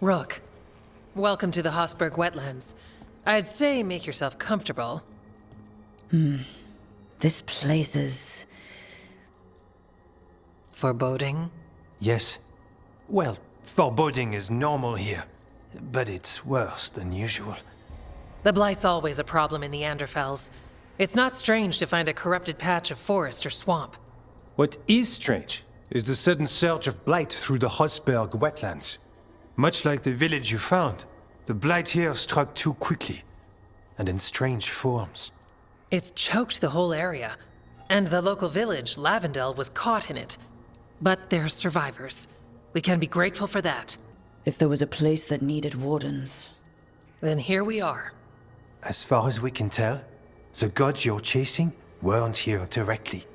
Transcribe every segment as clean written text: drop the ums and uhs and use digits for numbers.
Rook, welcome to the Hossberg wetlands. I'd say make yourself comfortable. This place is... Foreboding? Yes. Well, foreboding is normal here, but it's worse than usual. The Blight's always a problem in the Anderfels. It's not strange to find a corrupted patch of forest or swamp. What is strange is the sudden surge of blight through the Hossberg wetlands. Much like the village you found, the blight here struck too quickly, and in strange forms. It's choked the whole area, and the local village, Lavendel, was caught in it. But they're survivors. We can be grateful for that. If there was a place that needed wardens... Then here we are. As far as we can tell, the gods you're chasing weren't here directly.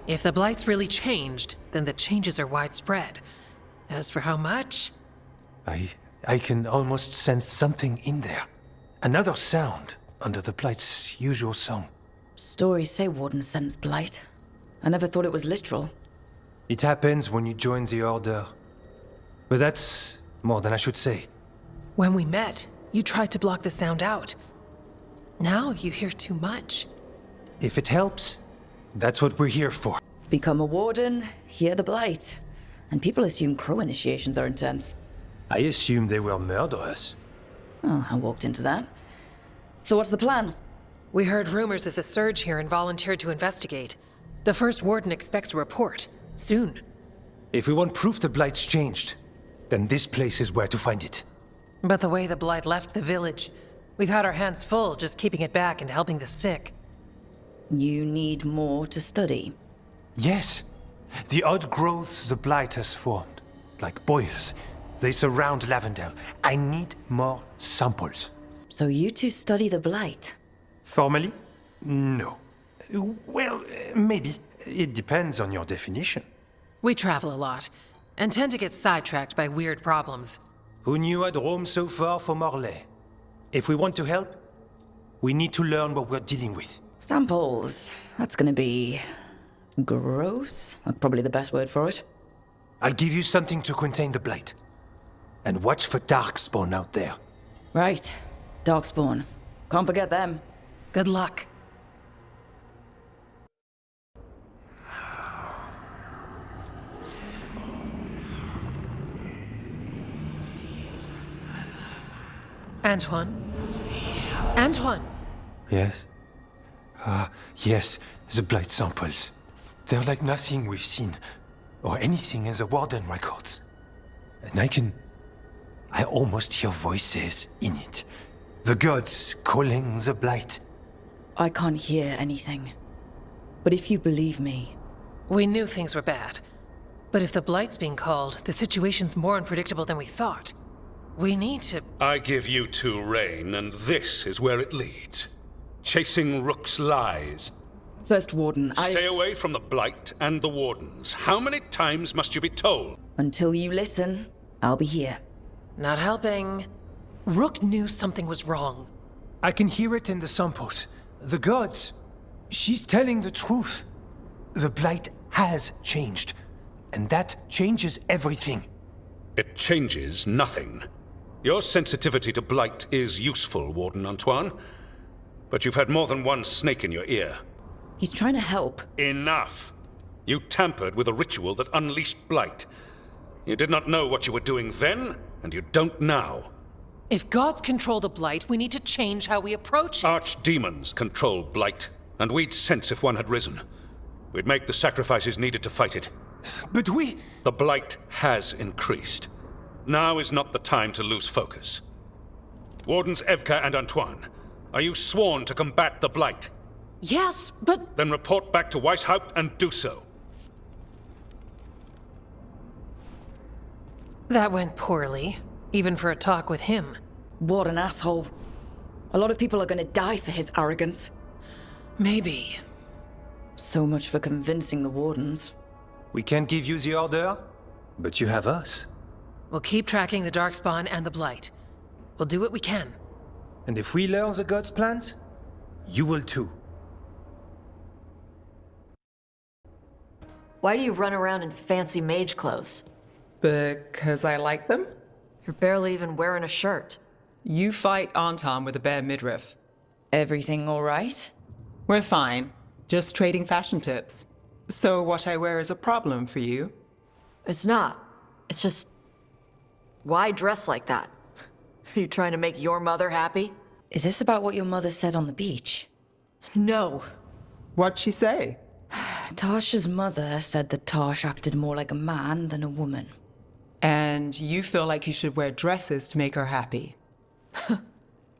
If the Blight's really changed, then the changes are widespread. As for how much... I can almost sense something in there. Another sound under the blight's usual song. Stories say wardens sense blight. I never thought it was literal. It happens when you join the Order. But that's more than I should say. When we met, you tried to block the sound out. Now you hear too much. If it helps, that's what we're here for. Become a warden, hear the blight. And people assume crow initiations are intense. I assumed they were murderers. Oh, I walked into that. So what's the plan? We heard rumors of the surge here and volunteered to investigate. The first warden expects a report. Soon. If we want proof the blight's changed, then this place is where to find it. But the way the blight left the village, we've had our hands full just keeping it back and helping the sick. You need more to study. Yes. The odd growths the blight has formed, like boils. They surround Lavendel. I need more samples. So you two study the blight? Formally? No. Well, maybe. It depends on your definition. We travel a lot, and tend to get sidetracked by weird problems. Who knew I'd roam so far for Morlaix? If we want to help, we need to learn what we're dealing with. Samples. That's gonna be... gross? That's probably the best word for it. I'll give you something to contain the blight. And watch for Darkspawn out there. Right. Darkspawn. Can't forget them. Good luck. Antoine? Antoine! Yes? Yes, the blight samples. They're like nothing we've seen, or anything in the Warden records. And I almost hear voices in it. The gods calling the blight. I can't hear anything. But if you believe me... We knew things were bad. But if the blight's being called, the situation's more unpredictable than we thought. We need to... I give you two reign, and this is where it leads. Chasing Rook's lies. First Warden, Stay away from the Blight and the Wardens. How many times must you be told? Until you listen, I'll be here. Not helping. Rook knew something was wrong. I can hear it in the samples. The gods. She's telling the truth. The blight has changed. And that changes everything. It changes nothing. Your sensitivity to Blight is useful, Warden Antoine. But you've had more than one snake in your ear. He's trying to help. Enough! You tampered with a ritual that unleashed Blight. You did not know what you were doing then, and you don't now. If gods control the blight, we need to change how we approach it. Archdemons control Blight, and we'd sense if one had risen. We'd make the sacrifices needed to fight it. But we... The Blight has increased. Now is not the time to lose focus. Wardens Evka and Antoine, are you sworn to combat the Blight? Yes, but... Then report back to Weishaupt and do so. That went poorly, even for a talk with him. What an asshole. A lot of people are gonna die for his arrogance. Maybe. So much for convincing the Wardens. We can't give you the order, but you have us. We'll keep tracking the Darkspawn and the Blight. We'll do what we can. And if we learn the gods' plans, you will too. Why do you run around in fancy mage clothes? Because I like them? You're barely even wearing a shirt. You fight Anton with a bare midriff. Everything all right? We're fine. Just trading fashion tips. So what I wear is a problem for you? It's not. It's just... Why dress like that? Are you trying to make your mother happy? Is this about what your mother said on the beach? No. What'd she say? Tash's mother said that Taash acted more like a man than a woman. And you feel like you should wear dresses to make her happy?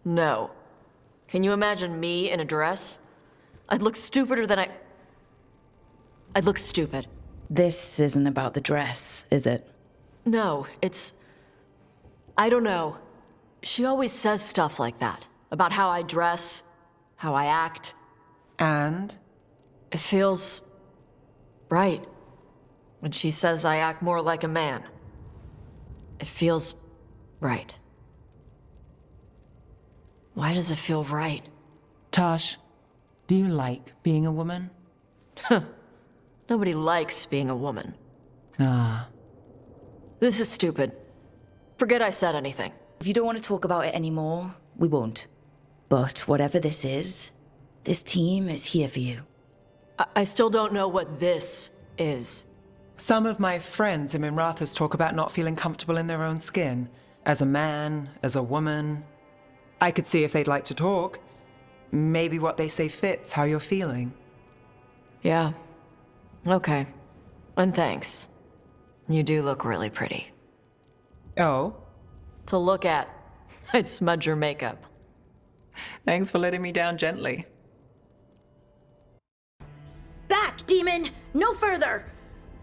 No. Can you imagine me in a dress? I'd look stupider than I'd look stupid. This isn't about the dress, is it? No, it's... I don't know. She always says stuff like that. About how I dress, how I act. And? It feels... right. When she says I act more like a man. It feels... right. Why does it feel right? Taash, do you like being a woman? Nobody likes being a woman. Ah. This is stupid. Forget I said anything. If you don't want to talk about it anymore, we won't. But whatever this is, this team is here for you. I still don't know what this is. Some of my friends in Minrathous talk about not feeling comfortable in their own skin. As a man, as a woman. I could see if they'd like to talk. Maybe what they say fits how you're feeling. Yeah. Okay. And thanks. You do look really pretty. Oh? To look at, I'd smudge your makeup. Thanks for letting me down gently. Back, demon! No further!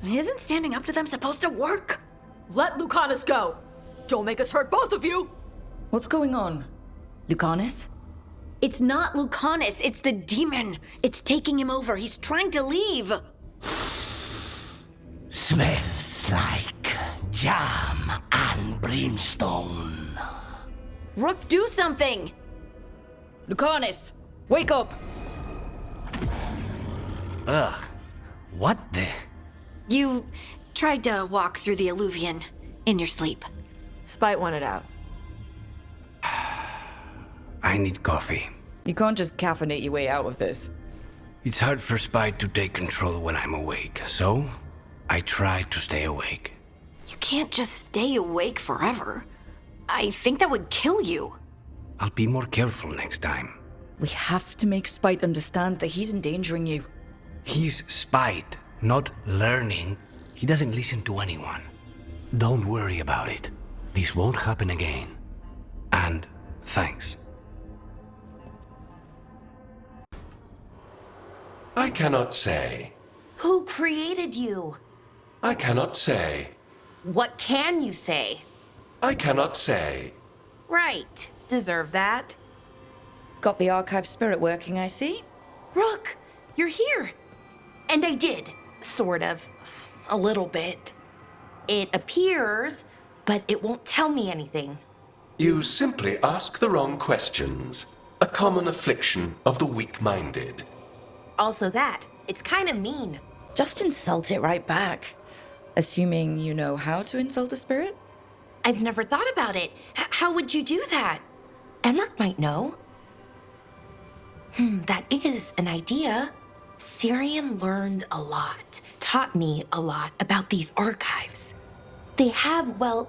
Isn't standing up to them supposed to work? Let Lucanus go! Don't make us hurt both of you! What's going on? Lucanus? It's not Lucanus, it's the demon! It's taking him over, he's trying to leave! Smells like jam and brimstone. Rook, do something! Lucanus! Wake up! Ugh. What the? You tried to walk through the Alluvion in your sleep. Spite wanted out. I need coffee. You can't just caffeinate your way out of this. It's hard for Spite to take control when I'm awake, so I try to stay awake. You can't just stay awake forever. I think that would kill you. I'll be more careful next time. We have to make Spite understand that he's endangering you. He's Spite, not learning. He doesn't listen to anyone. Don't worry about it. This won't happen again. And thanks. I cannot say. Who created you? I cannot say. What can you say? I cannot say. Right. Deserve that. Got the archive spirit working, I see. Rook, you're here. And I did, sort of. A little bit. It appears, but it won't tell me anything. You simply ask the wrong questions. A common affliction of the weak-minded. Also that, it's kind of mean. Just insult it right back. Assuming you know how to insult a spirit? I've never thought about it. How would you do that? Emmerich might know. That is an idea. Syrian learned a lot, taught me a lot about these archives. They have, well,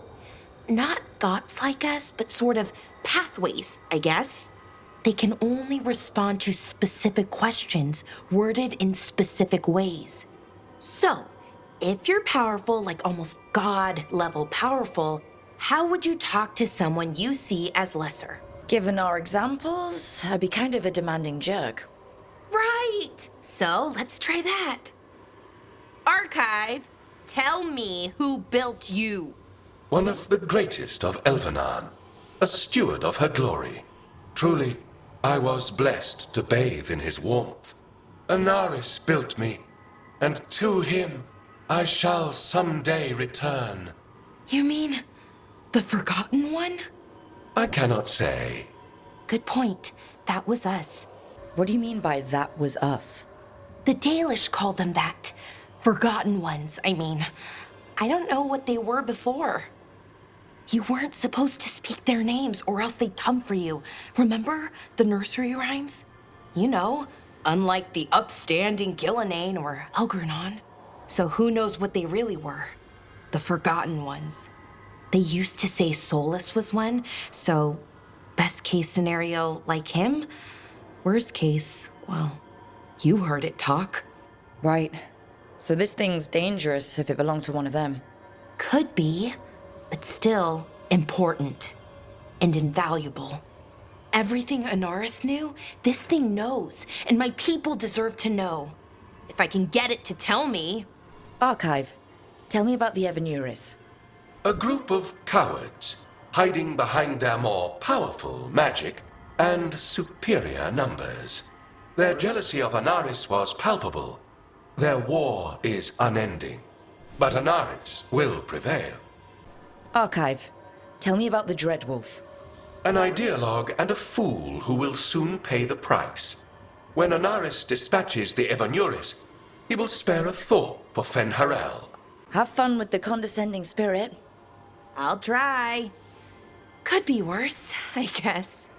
not thoughts like us, but sort of pathways, I guess. They can only respond to specific questions worded in specific ways. So, if you're powerful, like almost God-level powerful, how would you talk to someone you see as lesser? Given our examples, I'd be kind of a demanding jerk. Right! So, let's try that. Archive, tell me who built you. One of the greatest of Elvenan. A steward of her glory. Truly, I was blessed to bathe in his warmth. Anaris built me, and to him I shall someday return. You mean the Forgotten One? I cannot say. Good point. That was us. What do you mean by that was us? The Dalish called them that. Forgotten Ones, I mean. I don't know what they were before. You weren't supposed to speak their names or else they'd come for you. Remember the nursery rhymes? You know, unlike the upstanding Gillenane or Elgranon. So who knows what they really were? The forgotten ones. They used to say Solus was one, so best case scenario, like him. Worst case, well, you heard it talk. Right. So this thing's dangerous if it belonged to one of them. Could be, but still important and invaluable. Everything Anaris knew, this thing knows, and my people deserve to know. If I can get it to tell me. Archive. Tell me about the Evanuris. A group of cowards, hiding behind their more powerful magic and superior numbers. Their jealousy of Anaris was palpable. Their war is unending. But Anaris will prevail. Archive. Tell me about the Dreadwolf. An ideologue and a fool who will soon pay the price. When Anaris dispatches the Evanuris, he will spare a thought for Fen'Harel. Have fun with the condescending spirit. I'll try. Could be worse, I guess.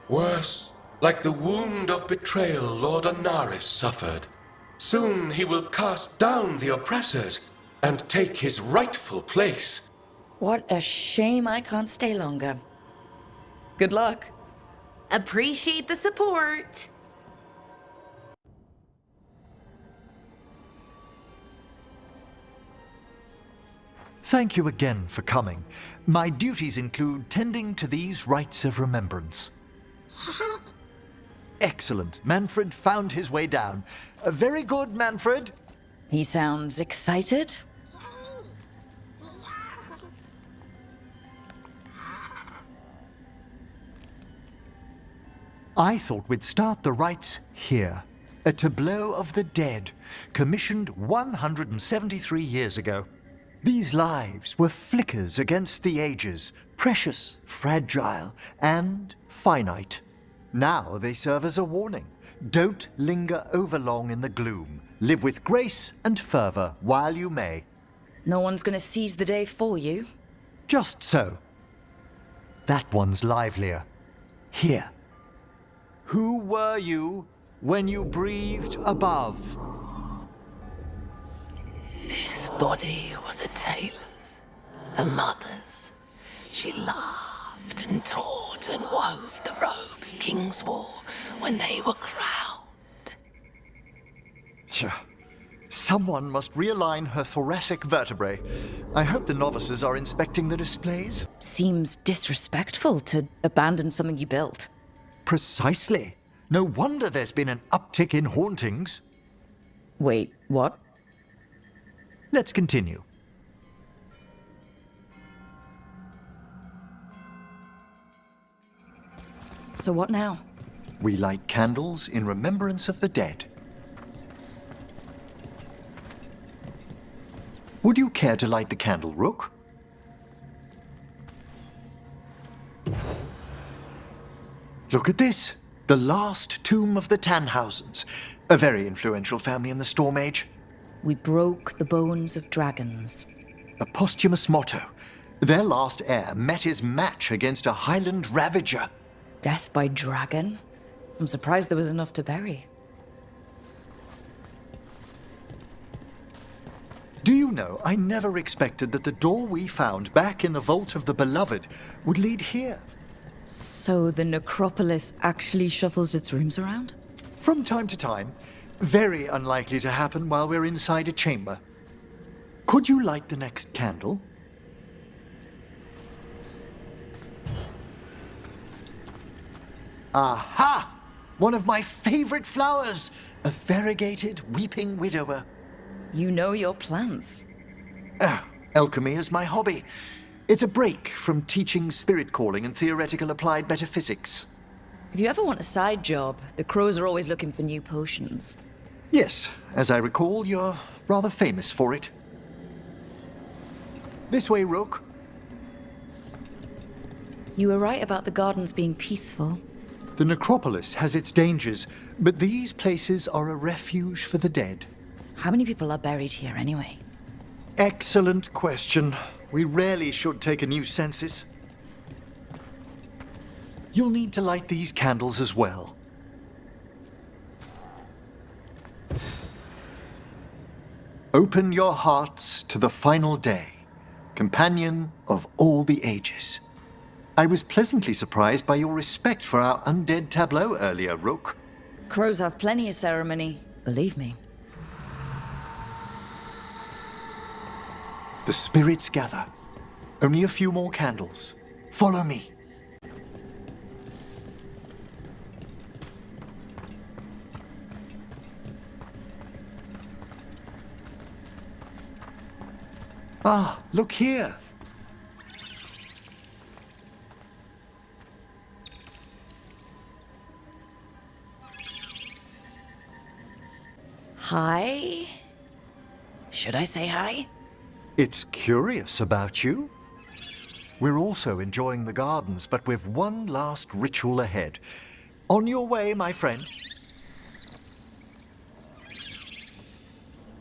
Worse, like the wound of betrayal Lord Anaris suffered. Soon he will cast down the oppressors and take his rightful place. What a shame I can't stay longer. Good luck. Appreciate the support. Thank you again for coming. My duties include tending to these rites of remembrance. Excellent. Manfred found his way down. Very good, Manfred. He sounds excited. I thought we'd start the rites here. A tableau of the dead, commissioned 173 years ago. These lives were flickers against the ages, precious, fragile, and finite. Now they serve as a warning. Don't linger overlong in the gloom. Live with grace and fervor while you may. No one's gonna seize the day for you. Just so. That one's livelier. Here. Who were you when you breathed above? This body was a tailor's, a mother's. She laughed and taught and wove the robes kings wore when they were crowned. Tja. Someone must realign her thoracic vertebrae. I hope the novices are inspecting the displays. Seems disrespectful to abandon something you built. Precisely. No wonder there's been an uptick in hauntings. Wait, what? Let's continue. So what now? We light candles in remembrance of the dead. Would you care to light the candle, Rook? Look at this. The last tomb of the Tannhausens. A very influential family in the Storm Age. We broke the bones of dragons. A posthumous motto. Their last heir met his match against a Highland Ravager. Death by dragon? I'm surprised there was enough to bury. Do you know, I never expected that the door we found back in the Vault of the Beloved would lead here. So the necropolis actually shuffles its rooms around? From time to time. Very unlikely to happen while we're inside a chamber. Could you light the next candle? Aha! One of my favorite flowers! A variegated weeping widower. You know your plants. Oh, alchemy is my hobby. It's a break from teaching spirit calling and theoretical applied metaphysics. If you ever want a side job, the crows are always looking for new potions. Yes, as I recall, you're rather famous for it. This way, Rook. You were right about the gardens being peaceful. The necropolis has its dangers, but these places are a refuge for the dead. How many people are buried here anyway? Excellent question. We rarely should take a new census. You'll need to light these candles as well. Open your hearts to the final day, companion of all the ages. I was pleasantly surprised by your respect for our undead tableau earlier, Rook. Crows have plenty of ceremony, believe me. The spirits gather. Only a few more candles. Follow me. Ah, look here. Hi? Should I say hi? It's curious about you. We're also enjoying the gardens, but with one last ritual ahead. On your way, my friend.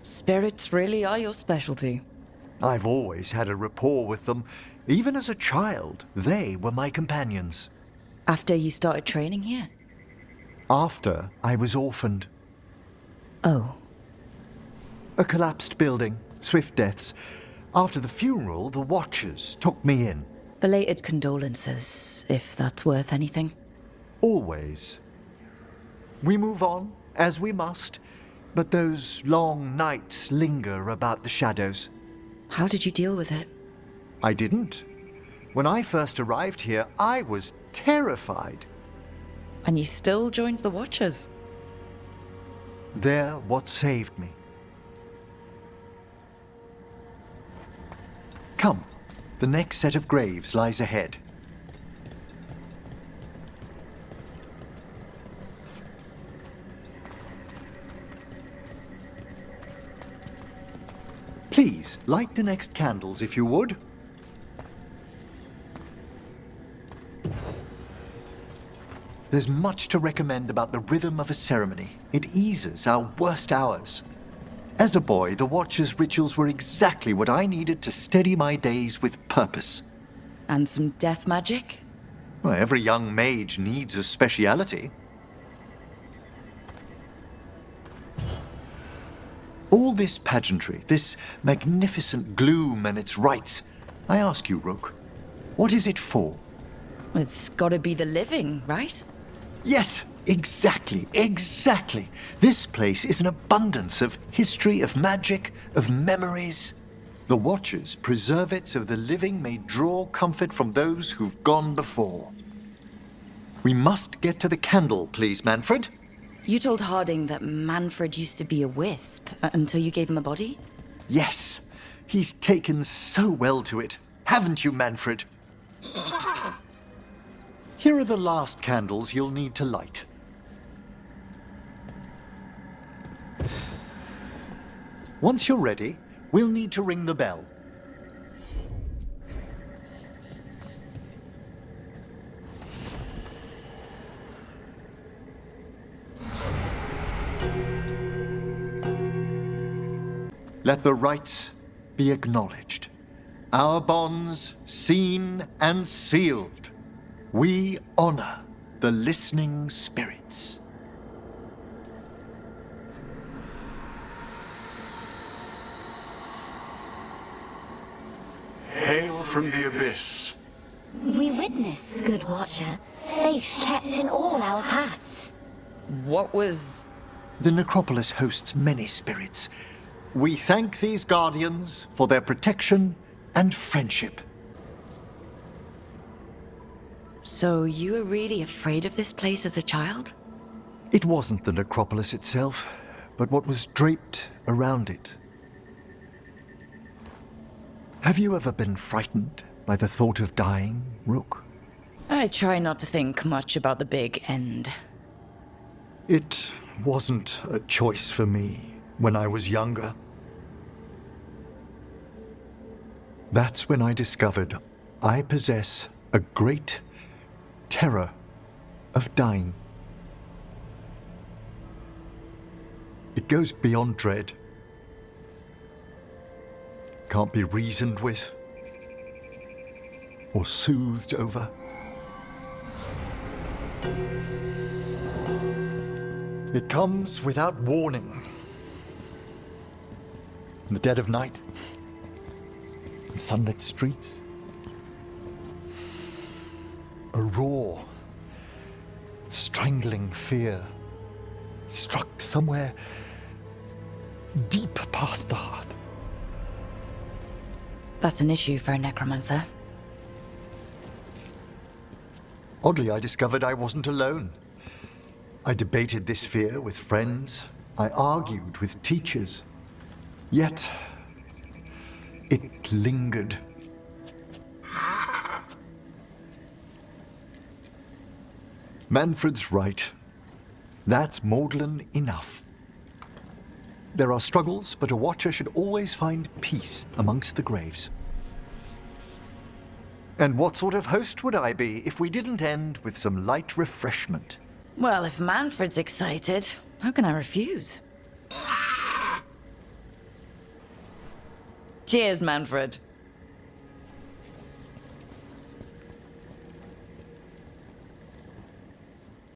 Spirits really are your specialty. I've always had a rapport with them. Even as a child, they were my companions. After you started training here? After I was orphaned. Oh. A collapsed building, swift deaths. After the funeral, the Watchers took me in. Belated condolences, if that's worth anything. Always. We move on, as we must, but those long nights linger about the shadows. How did you deal with it? I didn't. When I first arrived here, I was terrified. And you still joined the Watchers? They're what saved me. Come, the next set of graves lies ahead. Please, light the next candles if you would. There's much to recommend about the rhythm of a ceremony. It eases our worst hours. As a boy, the Watcher's rituals were exactly what I needed to steady my days with purpose. And some death magic? Well, every young mage needs a speciality. All this pageantry, this magnificent gloom and its rites, I ask you, Rook, what is it for? It's gotta be the living, right? Yes, exactly. This place is an abundance of history, of magic, of memories. The Watchers preserve it so the living may draw comfort from those who've gone before. We must get to the candle, please, Manfred. You told Harding that Manfred used to be a wisp until you gave him a body? Yes, he's taken so well to it. Haven't you, Manfred? Here are the last candles you'll need to light. Once you're ready, we'll need to ring the bell. Let the rites be acknowledged. Our bonds seen and sealed. We honor the listening spirits. Hail from the abyss. We witness, good Watcher, faith kept in all our paths. What was... The necropolis hosts many spirits. We thank these guardians for their protection and friendship. So you were really afraid of this place as a child? It wasn't the necropolis itself, but what was draped around it. Have you ever been frightened by the thought of dying, Rook? I try not to think much about the big end. It wasn't a choice for me when I was younger. That's when I discovered I possess a great terror of dying. It goes beyond dread. Can't be reasoned with. or soothed over. It comes without warning. In the dead of night, in sunlit streets. A raw, strangling fear struck somewhere deep past the heart. That's an issue for a necromancer. Oddly, I discovered I wasn't alone. I debated this fear with friends. I argued with teachers. Yet, it lingered. Manfred's right. That's maudlin enough. There are struggles, but a watcher should always find peace amongst the graves. And what sort of host would I be if we didn't end with some light refreshment? Well, if Manfred's excited, how can I refuse? Cheers, Manfred.